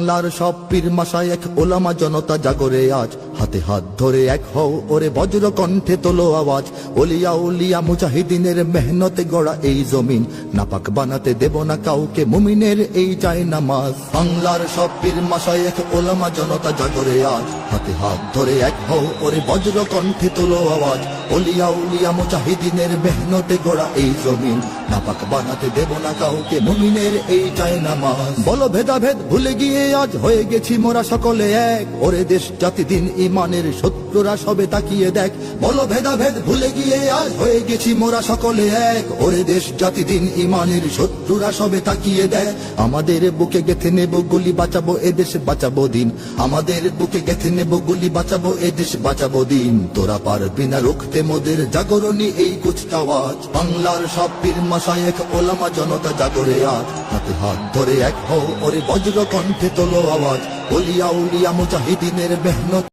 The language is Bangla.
বাংলার সব পীর মাশায়েখ ওলামা জনতা জাগরে আজ, হাতে হাত ধরে এক হও ওরে বজ্র কণ্ঠে তোলো আওয়াজ। ওলিয়া উলিয়া মুজাহিদিনের মেহনতে গড়া এই জমিন, নাপাক বানাতে দেব না কাউকে মুমিনের এই চাই নামাজ। বাংলার সব পীর মাশায়েখ ওলামা জনতা জাগরে আজ, হাতে হাত ধরে এক হও ওরে বজ্র কণ্ঠে তোলো আওয়াজ। ওলিয়া উলিয়া মুজাহিদিনের মেহনতে গড়া এই জমিন, নাপাক বানাতে দেব না কাউকে মুমিনের এই চাই নামাজ। বলো ভেদাভেদ ভুলে গিয়ে আজ হয়ে গেছি মোরা সকলে এক, ওরে দেশ জাতি দিন ইমানের শত্রুরা সবে তাকিয়ে দেখ। বলো ভেদাভেদ ভুলে গিয়ে আজ হয়ে গেছি মোরা সকলে এক, ওরে দেশ জাতি দিন ইমানের শত্রুরা সবে তাকিয়ে দেখ। আমাদের বুকে গেথে নেব গুলি, বাঁচাবো এদেশ বাঁচাবো দিন। আমাদের বুকে গেথে নেব গুলি, বাঁচাবো এদেশ বাঁচাবো দিন। তোরা পারবি না রুখতে মোদের জাগরণী এই কুচকাওয়াজ। বাংলার সব পীর মাশায়েখ ওলামা জনতা জাগরে আজ, হাতে হাত ধরে এক হও ওরে বজ্র কণ্ঠে তোলো আওয়াজ। ওলিয়া উলিয়া মুজাহিদিনের মেহনত